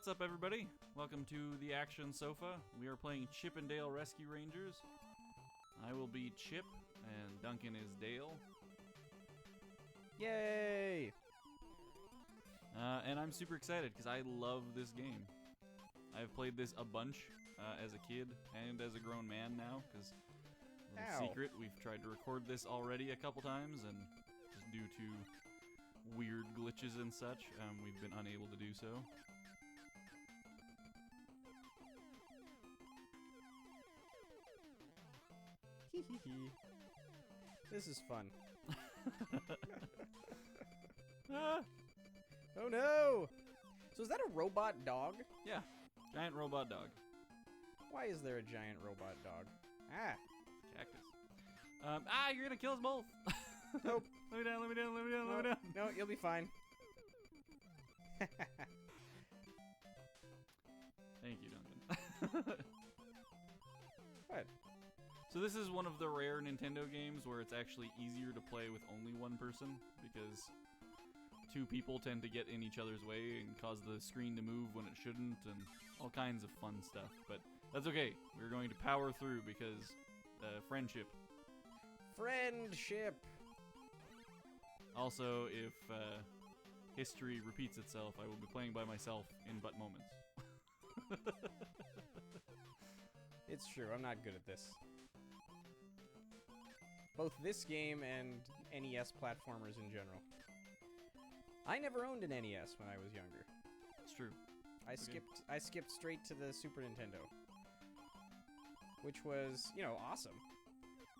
What's up, everybody? Welcome to the ActionSofa. We are playing Chip and Dale Rescue Rangers. I will be Chip, and Duncan is Dale. Yay! And I'm super excited because I love this game. I've played this a bunch as a kid and as a grown man now, because secret, we've tried to record this already a couple times, and just due to weird glitches and such, we've been unable to do so. This is fun. Oh no! So is that a robot dog? Yeah, giant robot dog. Why is there a giant robot dog? Ah! Cactus. You're gonna kill us both! Nope. Let me down, let me down, let me down, let me down. No, you'll be fine. Thank you, Duncan. What? So this is one of the rare Nintendo games where it's actually easier to play with only one person, because two people tend to get in each other's way and cause the screen to move when it shouldn't, and all kinds of fun stuff. But that's okay. We're going to power through because friendship. Friendship! Also, if history repeats itself, I will be playing by myself in but moments. It's true, I'm not good at this. Both this game and NES platformers in general. I never owned an NES when I was younger. It's true. I skipped straight to the Super Nintendo, which was, awesome.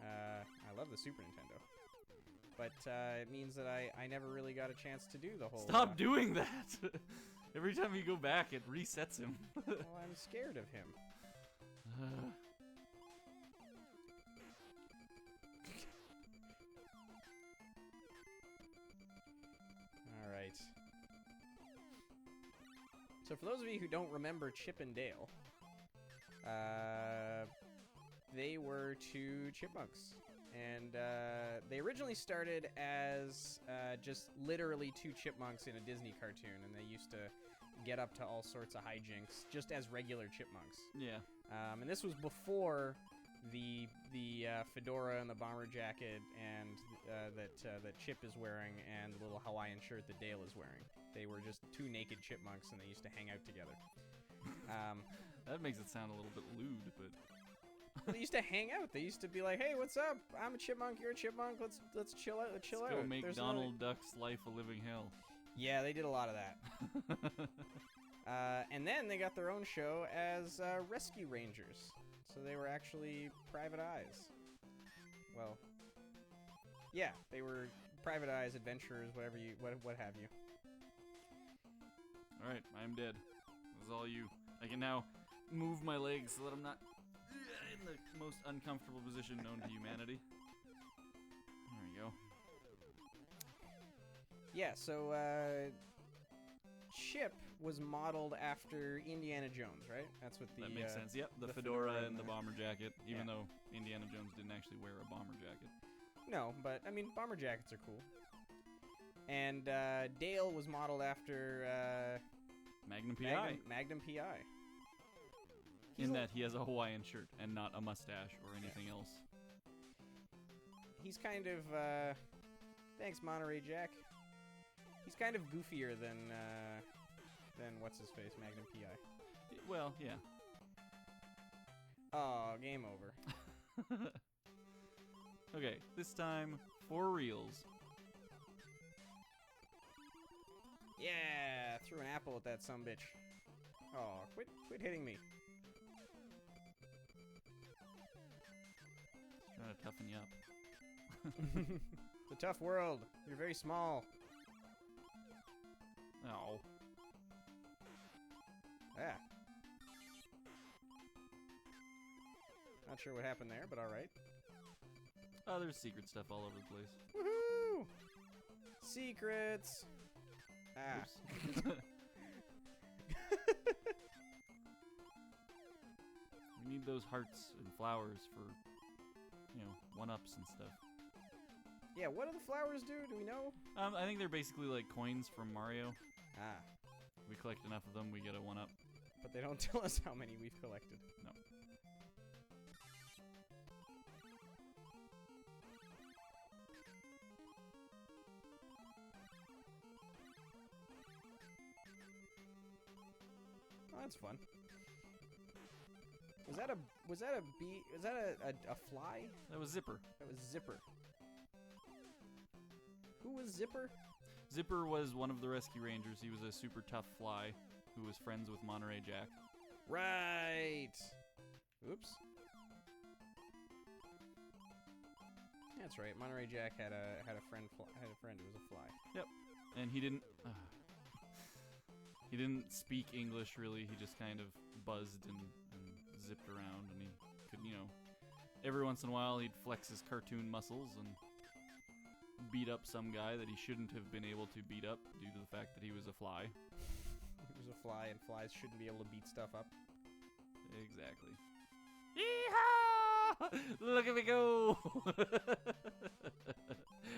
I love the Super Nintendo, but it means that I never really got a chance to do the whole. Stop doing that! Every time you go back, it resets him. Well, I'm scared of him. Alright. So for those of you who don't remember Chip and Dale, they were two chipmunks. And they originally started as just literally two chipmunks in a Disney cartoon, and they used to get up to all sorts of hijinks just as regular chipmunks. Yeah. And this was before the fedora and the bomber jacket and that Chip is wearing, and the little Hawaiian shirt that Dale is wearing. They were just two naked chipmunks, and they used to hang out together. That makes it sound a little bit lewd, but they used to hang out. They used to be like, "Hey, what's up? I'm a chipmunk. You're a chipmunk. Let's chill out. Let's go make Donald Duck's life a living hell." Yeah, they did a lot of that. And then they got their own show as Rescue Rangers. So they were actually private eyes. Well, yeah, they were private eyes, adventurers, whatever you, what have you. All right, I'm dead. This is all you. I can now move my legs so that I'm not in the most uncomfortable position known to humanity. There we go. Yeah, so Chip was modeled after Indiana Jones, right? That's what the... That makes sense. Yep, the fedora and the bomber jacket, even though Indiana Jones didn't actually wear a bomber jacket. No, but, I mean, bomber jackets are cool. And Dale was modeled after... Magnum P.I. Magnum P.I. In that he has a Hawaiian shirt and not a mustache or anything else. He's kind of, thanks, Monterey Jack. He's kind of goofier than what's-his-face, Magnum P.I. Well, yeah. Oh, game over. Okay, this time, for reals. Yeah, threw an apple at that sumbitch. Oh, quit hitting me. Just trying to toughen you up. It's a tough world. You're very small. Oh. Ah. Not sure what happened there, but alright. Oh, there's secret stuff all over the place. Woohoo! Secrets! Ah. We need those hearts and flowers for, one-ups and stuff. Yeah, what do the flowers do? Do we know? I think they're basically like coins from Mario. Ah. we collect enough of them, we get a 1-up. But they don't tell us how many we've collected. No. Oh, that's fun. Was that a bee? Was that a fly? That was Zipper. That was Zipper. Who was Zipper? Zipper was one of the Rescue Rangers. He was a super tough fly who was friends with Monterey Jack. Right. Oops. That's right. Monterey Jack had a friend who was a fly. Yep. And he didn't speak English really. He just kind of buzzed and zipped around, and he could, every once in a while he'd flex his cartoon muscles and beat up some guy that he shouldn't have been able to beat up due to the fact that he was a fly. He was a fly, and flies shouldn't be able to beat stuff up. Exactly. Yeehaw! Look at me go!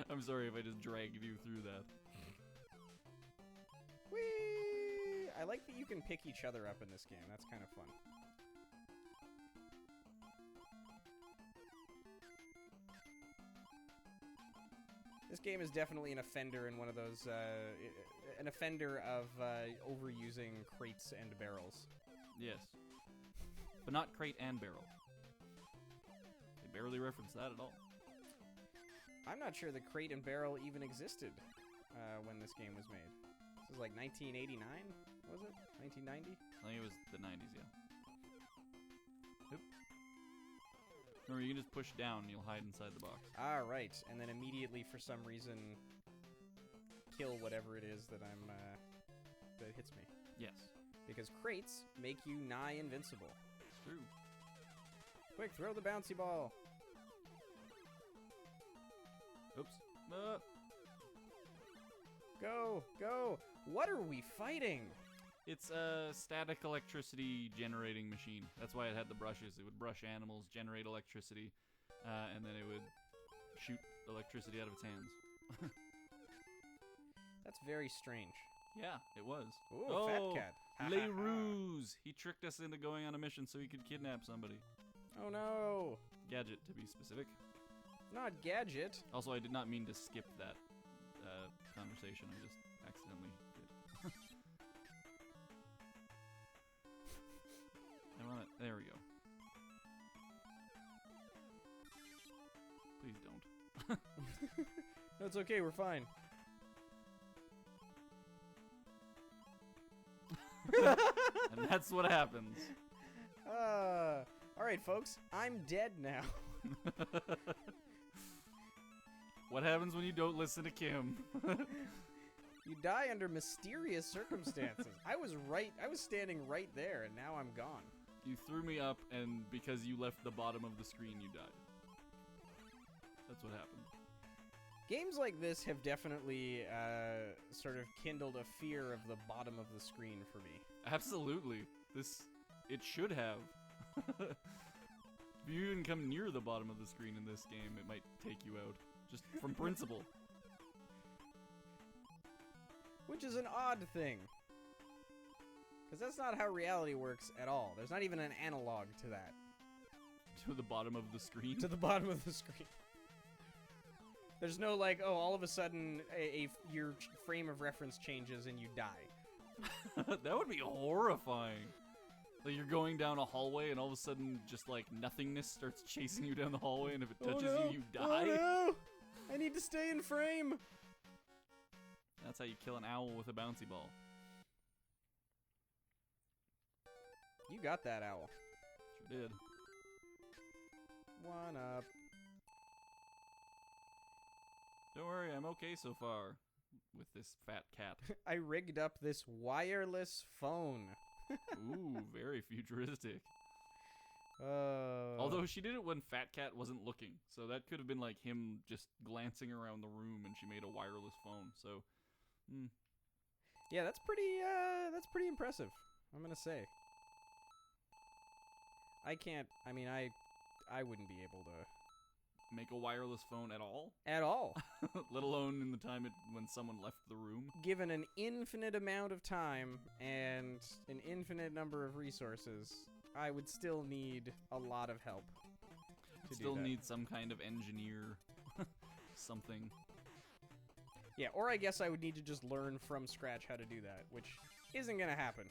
I'm sorry if I just dragged you through that. Whee! I like that you can pick each other up in this game. That's kind of fun. This game is definitely an offender in one of those, an offender of overusing crates and barrels. Yes. But not crate and barrel. They barely reference that at all. I'm not sure the crate and barrel even existed when this game was made. This is like 1989, was it? 1990? I think it was the 90s, yeah. Yep. Remember, you can just push down and you'll hide inside the box. Ah, right. And then immediately, for some reason, kill whatever it is that that hits me. Yes. Because crates make you nigh invincible. It's true. Quick, throw the bouncy ball. Oops. Go, go. What are we fighting? It's a static electricity generating machine. That's why it had the brushes. It would brush animals, generate electricity, and then it would shoot electricity out of its hands. That's very strange. Yeah, it was. Ooh, fat cat. Le Ruse! He tricked us into going on a mission so he could kidnap somebody. Oh no! Gadget, to be specific. Not Gadget. Also, I did not mean to skip that conversation. I just accidentally did. I want it. There we go. Please don't. No, it's okay. We're fine. And that's what happens. Alright, folks. I'm dead now. What happens when you don't listen to Kim? You die under mysterious circumstances. I was standing right there, and now I'm gone. You threw me up, and because you left the bottom of the screen, you died. That's what happened. Games like this have definitely sort of kindled a fear of the bottom of the screen for me. Absolutely. It should have. If you even come near the bottom of the screen in this game, it might take you out. Just from principle. Which is an odd thing. Because that's not how reality works at all. There's not even an analog to that. To the bottom of the screen? To the bottom of the screen. There's no like, oh, all of a sudden your frame of reference changes and you die. That would be horrifying. Like you're going down a hallway and all of a sudden just like nothingness starts chasing you down the hallway, and if it touches you die. Oh no! I need to stay in frame! That's how you kill an owl with a bouncy ball. You got that owl. Sure did. 1 up. Don't worry, I'm okay so far with this fat cat. I rigged up this wireless phone. Ooh, very futuristic. Although she did it when Fat Cat wasn't looking, so that could have been like him just glancing around the room, and she made a wireless phone. So, yeah, that's pretty impressive. I'm gonna say. I wouldn't be able to make a wireless phone at all. At all. Let alone down in the time when someone left the room. Given an infinite amount of time and an infinite number of resources, I would still need a lot of help. Still need some kind of engineer, something. Yeah, or I guess I would need to just learn from scratch how to do that, which isn't gonna happen.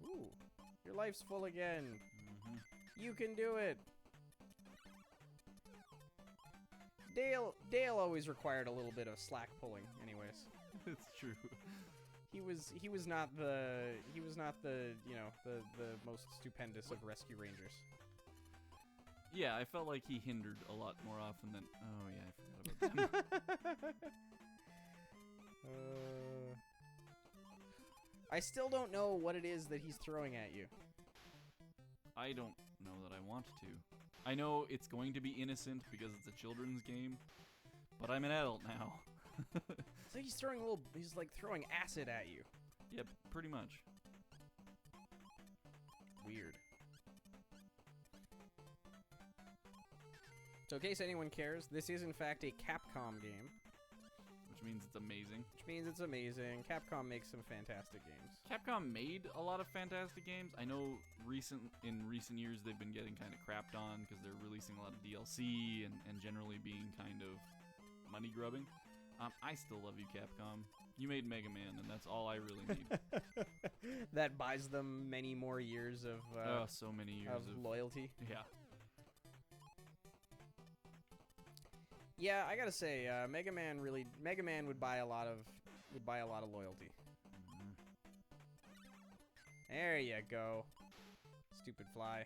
Ooh, your life's full again. Mm-hmm. You can do it. Dale always required a little bit of slack pulling, anyways. It's true. He was not the the most stupendous of rescue rangers. Yeah, I felt like he hindered a lot more often than. Oh yeah, I forgot about them. I still don't know what it is that he's throwing at you. I don't know that I want to. I know it's going to be innocent because it's a children's game, but I'm an adult now. So he's like throwing acid at you. Yep, pretty much. Weird. So in case anyone cares, this is in fact a Capcom game. Which means it's amazing. Which means it's amazing. Capcom makes some fantastic games. Capcom made a lot of fantastic games. I know in recent years they've been getting kind of crapped on because they're releasing a lot of DLC and generally being kind of money grubbing. I still love you, Capcom. You made Mega Man, and that's all I really need. That buys them many more years of so many years of loyalty. Yeah. Yeah, I gotta say, Mega Man would buy a lot of loyalty. Mm-hmm. There you go. Stupid fly.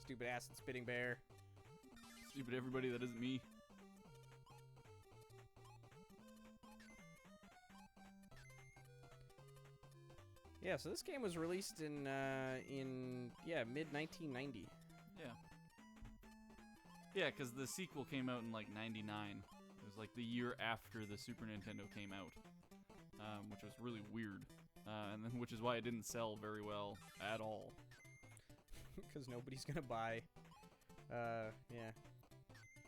Stupid acid spitting bear. Stupid everybody that isn't me. Yeah, so this game was released in mid 1990. Yeah. Yeah, because the sequel came out in like '99. It was like the year after the Super Nintendo came out, which was really weird, and then which is why it didn't sell very well at all. Because nobody's gonna buy. Yeah.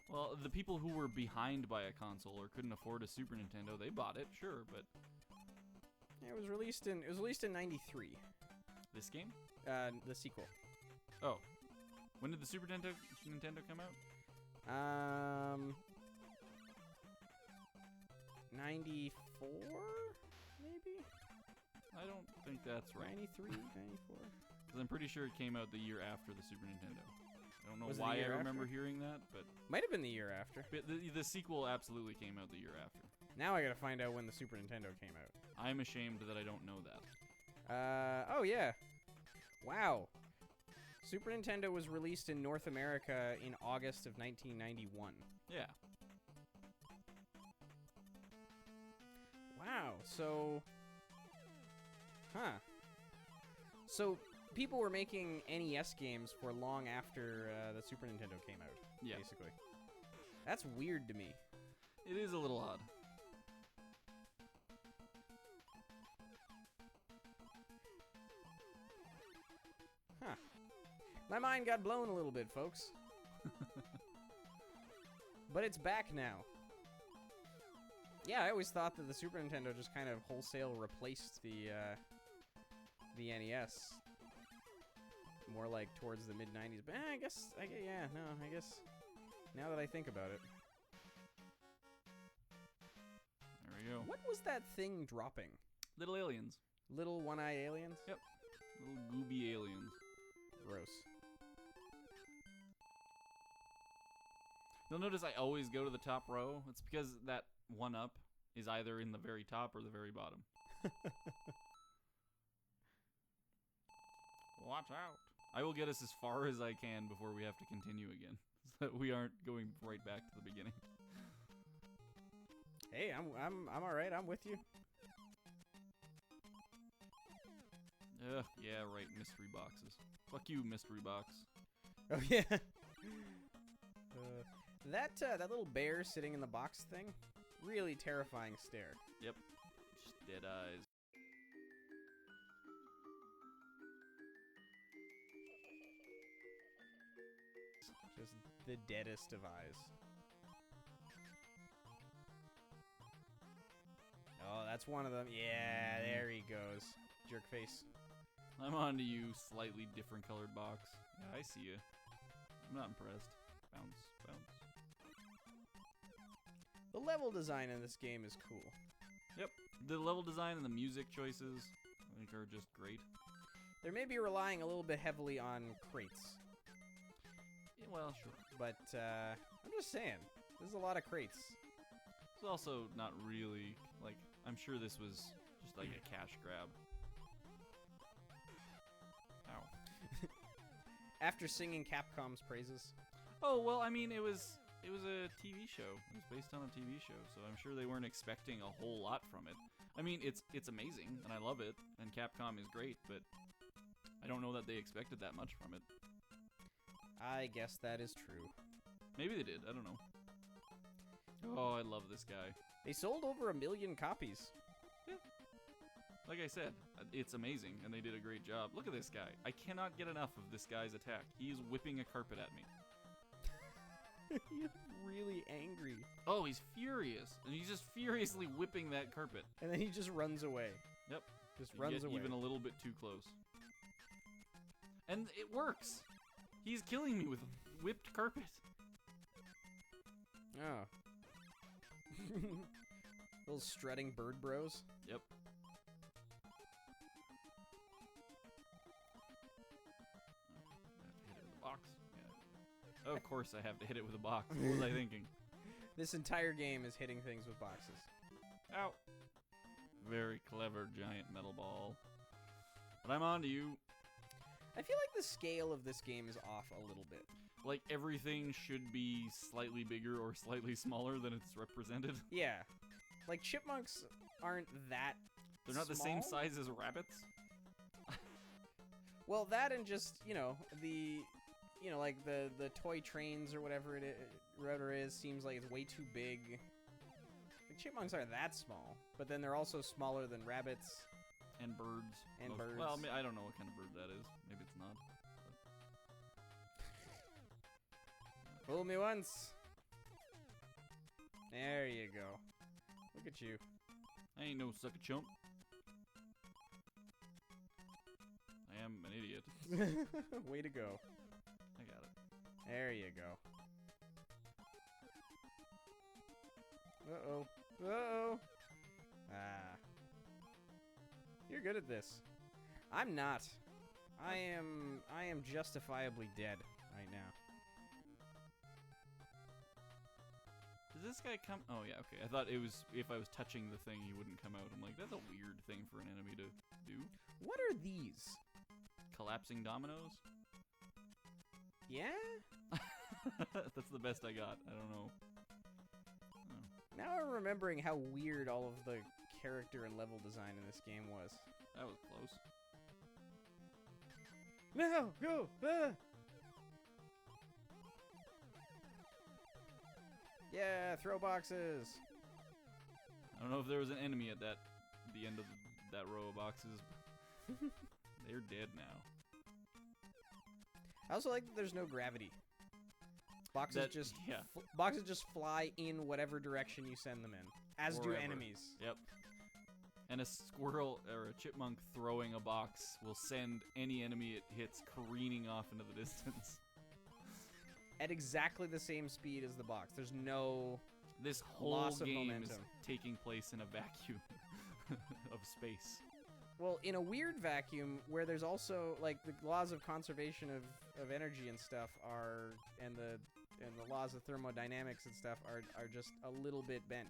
Well, the people who were behind by a console or couldn't afford a Super Nintendo, they bought it, sure, but Yeah, it was released in '93. this game? The sequel. Oh, when did the Super Nintendo come out? 94, maybe. I don't think that's right. 93, 94. Because I'm pretty sure it came out the year after the Super Nintendo. I don't know Was it the why I year remember after? hearing that, but Might have been the year after. the sequel absolutely came out the year after. Now I gotta find out when the Super Nintendo came out. I'm ashamed that I don't know that. Oh yeah. Wow. Super Nintendo was released in North America in August of 1991. Yeah. Wow. So, So people were making NES games for long after the Super Nintendo came out. Yeah. Basically. That's weird to me. It is a little odd. Huh. My mind got blown a little bit, folks. But it's back now. Yeah, I always thought that the Super Nintendo just kind of wholesale replaced the NES. More like towards the mid-90s. But I guess, now that I think about it. There we go. What was that thing dropping? Little aliens. Little one-eyed aliens? Yep. Little gooby aliens. Gross. You'll notice I always go to the top row. It's because that one up is either in the very top or the very bottom. Watch out. I will get us as far as I can before we have to continue again, so that we aren't going right back to the beginning. Hey, I'm all right. I'm with you. Ugh, yeah, right, mystery boxes. Fuck you, mystery box. Oh yeah. That little bear sitting in the box thing, really terrifying stare. Yep. Just dead eyes. Just the deadest of eyes. that's one of them. Yeah, there he goes. Jerk face. I'm on to you, slightly different colored box. Yeah, I see you. I'm not impressed. Bounce, bounce. The level design in this game is cool. Yep. The level design and the music choices, I think, are just great. They may be relying a little bit heavily on crates. Yeah, well, sure. But, I'm just saying. There's a lot of crates. It's also not really, like, I'm sure this was just like a cash grab. Ow. After singing Capcom's praises. Oh, well, I mean, it was a TV show. It was based on a TV show, so I'm sure they weren't expecting a whole lot from it. I mean, it's amazing, and I love it, and Capcom is great, but I don't know that they expected that much from it. I guess that is true. Maybe they did, I don't know. Oh, I love this guy. They sold over 1 million copies. Yeah. Like I said, it's amazing, and they did a great job. Look at this guy. I cannot get enough of this guy's attack. He's whipping a carpet at me. He's really angry. Oh, he's furious. And he's just furiously whipping that carpet. And then he just runs away. Yep. Just You runs get away. even a little bit too close. And it works. He's killing me with whipped carpet. Oh. Little strutting bird bros. Yep. I have to hit it with a box. Yeah. Of course I have to hit it with a box. What was I thinking? This entire game is hitting things with boxes. Ow. Very clever giant metal ball. But I'm on to you. I feel like the scale of this game is off a little bit. Like everything should be slightly bigger or slightly smaller than it's represented. Yeah. Like chipmunks aren't that They're not the same size as rabbits. Well, that and just, you know, like the toy trains or whatever it is seems like it's way too big. The chipmunks aren't that small, but then they're also smaller than rabbits. And birds. And birds. Well, I don't know what kind of bird that is. Maybe it's not. Fool me once. There you go. Look at you. I ain't no sucker chump. I am an idiot. Way to go. I got it. There you go. Uh-oh. Uh-oh. Ah. You're good at this. I'm not. I am justifiably dead right now. Does this guy come? Oh yeah, okay. I thought it was if I was touching the thing, he wouldn't come out. I'm like, that's a weird thing for an enemy to do. What are these? Collapsing dominoes? Yeah? That's the best I got. I don't know. Oh. Now I'm remembering how weird all of the character and level design in this game was. That was close. No! Go! Ah! Yeah, throw boxes! I don't know if there was an enemy at the end of that row of boxes. They're dead now. I also like that there's no gravity. Boxes boxes just fly in whatever direction you send them in, as Forever. do enemies. Yep. And a squirrel or a chipmunk throwing a box will send any enemy it hits careening off into the distance. At exactly the same speed as the box. There's no This whole loss of game momentum. is taking place in a vacuum of space. Well, in a weird vacuum where there's also like the laws of conservation of energy and stuff are and the laws of thermodynamics and stuff are just a little bit bent.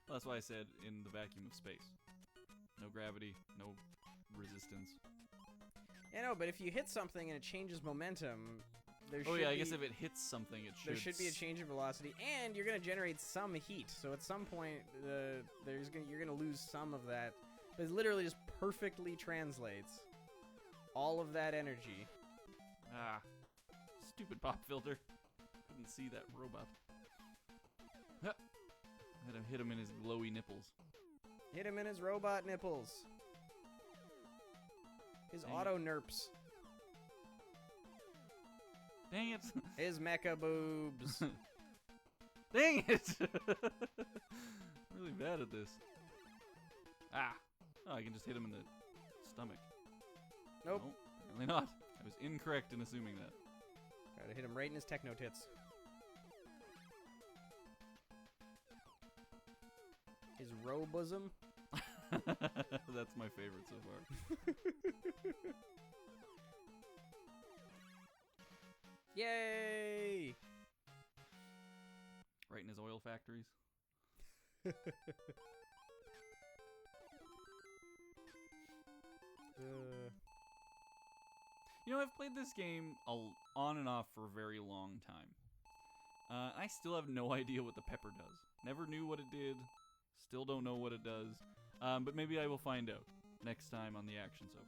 Well, that's why I said in the vacuum of space. No gravity, no resistance. Yeah, no, but if you hit something and it changes momentum, there Oh should yeah, I be, guess if it hits something, it should. there should be a change in velocity, and you're gonna generate some heat. So at some point, you're gonna lose some of that. But it literally just perfectly translates all of that energy. Ah, stupid pop filter. Couldn't see that robot. Huh. Had to hit him in his glowy nipples. Hit him in his robot nipples. His Dang auto nerps. Dang it! His mecha boobs. Dang it! Really bad at this. Ah! Oh, I can just hit him in the stomach. Nope. No, apparently not. I was incorrect in assuming that. Gotta hit him right in his techno tits. His row bosom. That's my favorite so far. Yay! Right in his oil factories. You know, I've played this game on and off for a very long time. I still have no idea what the pepper does. Never knew what it did. Still don't know what it does. But maybe I will find out next time on the Action Sofa.